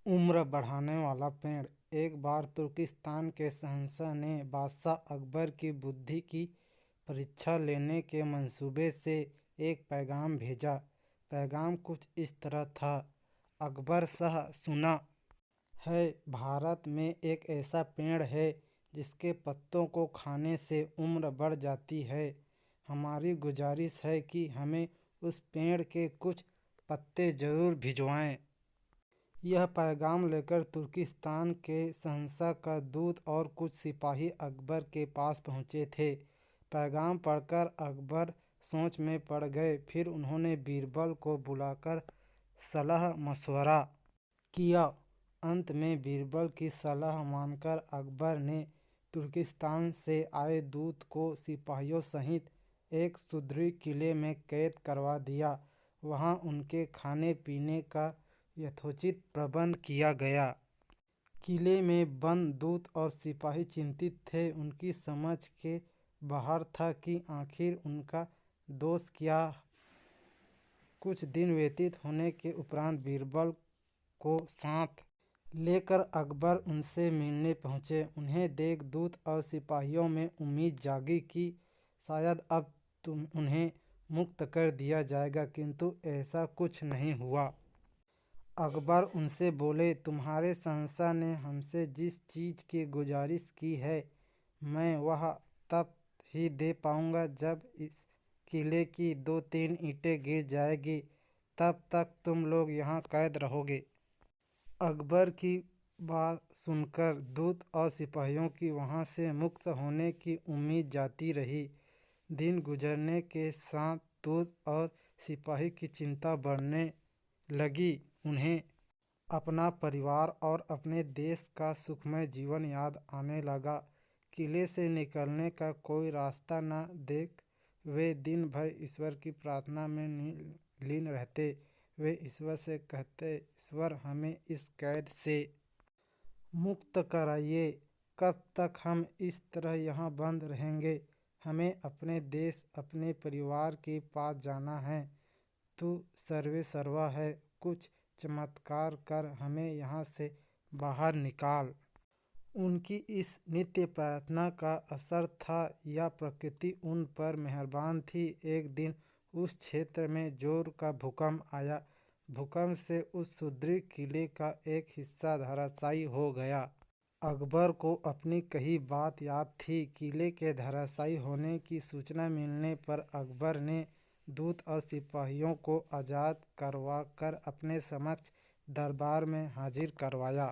उम्र बढ़ाने वाला पेड़। एक बार तुर्किस्तान के शहंशाह ने बादशाह अकबर की बुद्धि की परीक्षा लेने के मंसूबे से एक पैगाम भेजा। पैगाम कुछ इस तरह था। अकबर शाह, सुना है भारत में एक ऐसा पेड़ है जिसके पत्तों को खाने से उम्र बढ़ जाती है। हमारी गुजारिश है कि हमें उस पेड़ के कुछ पत्ते जरूर भिजवाएं। यह पैगाम लेकर तुर्किस्तान के शहंशाह का दूत और कुछ सिपाही अकबर के पास पहुँचे थे। पैगाम पढ़कर अकबर सोच में पड़ गए। फिर उन्होंने बीरबल को बुलाकर सलाह मशवरा किया। अंत में बीरबल की सलाह मानकर अकबर ने तुर्किस्तान से आए दूत को सिपाहियों सहित एक सुदृढ़ किले में कैद करवा दिया। वहां उनके खाने पीने का यथोचित प्रबंध किया गया। किले में बंद दूत और सिपाही चिंतित थे। उनकी समझ के बाहर था कि आखिर उनका दोष क्या। कुछ दिन व्यतीत होने के उपरांत बीरबल को साथ लेकर अकबर उनसे मिलने पहुंचे। उन्हें देख दूत और सिपाहियों में उम्मीद जागी कि शायद अब उन्हें मुक्त कर दिया जाएगा, किंतु ऐसा कुछ नहीं हुआ। अकबर उनसे बोले, तुम्हारे शहंशाह ने हमसे जिस चीज़ की गुजारिश की है, मैं वह तब ही दे पाऊंगा जब इस किले की 2-3 ईंटें गिर जाएगी। तब तक तुम लोग यहाँ कैद रहोगे। अकबर की बात सुनकर दूत और सिपाहियों की वहाँ से मुक्त होने की उम्मीद जाती रही। दिन गुजरने के साथ दूत और सिपाही की चिंता बढ़ने लगी। उन्हें अपना परिवार और अपने देश का सुखमय जीवन याद आने लगा। किले से निकलने का कोई रास्ता न देख वे दिन भर ईश्वर की प्रार्थना में लीन रहते। वे ईश्वर से कहते, ईश्वर हमें इस कैद से मुक्त कराइए। कब तक हम इस तरह यहाँ बंद रहेंगे। हमें अपने देश, अपने परिवार के पास जाना है। तू सर्वे सर्वा है। कुछ चमत्कार कर हमें यहाँ से बाहर निकाल। उनकी इस नित्य प्रार्थना का असर था या प्रकृति उन पर मेहरबान थी। एक दिन उस क्षेत्र में जोर का भूकंप आया। भूकंप से उस सुदृढ़ किले का एक हिस्सा धराशायी हो गया। अकबर को अपनी कही बात याद थी। किले के धराशायी होने की सूचना मिलने पर अकबर ने दूत और सिपाहियों को आज़ाद करवाकर अपने समक्ष दरबार में हाजिर करवाया।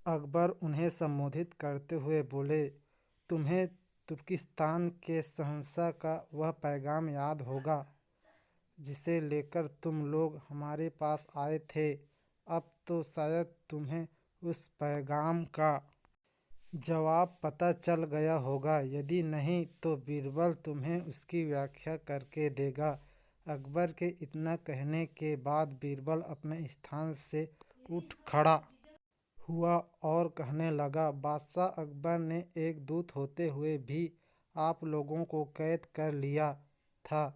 अकबर उन्हें संबोधित करते हुए बोले, तुम्हें तुर्किस्तान के शहंशाह का वह पैगाम याद होगा जिसे लेकर तुम लोग हमारे पास आए थे। अब तो शायद तुम्हें उस पैगाम का जवाब पता चल गया होगा। यदि नहीं तो बीरबल तुम्हें उसकी व्याख्या करके देगा। अकबर के इतना कहने के बाद बीरबल अपने स्थान से उठ खड़ा हुआ और कहने लगा, बादशाह अकबर ने एक दूत होते हुए भी आप लोगों को कैद कर लिया था।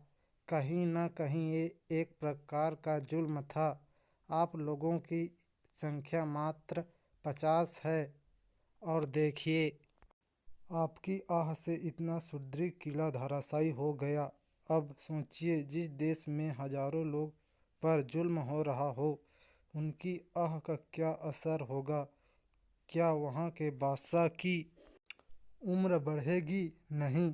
कहीं न कहीं ये एक प्रकार का जुल्म था। आप लोगों की संख्या मात्र 50 है और देखिए, आपकी आह से इतना सुदृढ़ किला धराशायी हो गया। अब सोचिए, जिस देश में हजारों लोग पर जुल्म हो रहा हो, उनकी आह का क्या असर होगा। क्या वहाँ के बादशाह की उम्र बढ़ेगी? नहीं,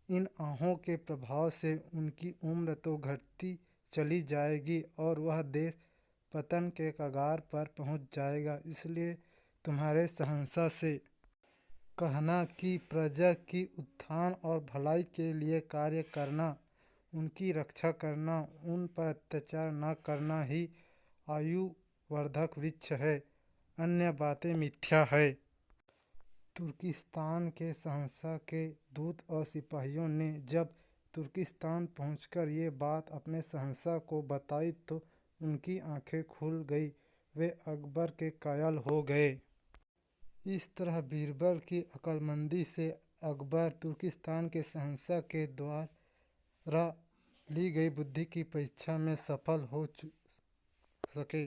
इन आहों के प्रभाव से उनकी उम्र तो घटती चली जाएगी और वह देश पतन के कगार पर पहुँच जाएगा। इसलिए तुम्हारे शहंशाह से कहना कि प्रजा की उत्थान और भलाई के लिए कार्य करना, उनकी रक्षा करना, उन पर अत्याचार न करना ही आयु वर्धक वृक्ष है। अन्य बातें मिथ्या है। तुर्किस्तान के शहंशाह के दूत और सिपाहियों ने जब तुर्किस्तान पहुंचकर ये बात अपने शहंशाह को बताई तो उनकी आंखें खुल गई। वे अकबर के कायल हो गए। इस तरह बीरबल की अक्लमंदी से अकबर तुर्किस्तान के शहंशाह के द्वारा ली गई बुद्धि की परीक्षा में सफल हो सके।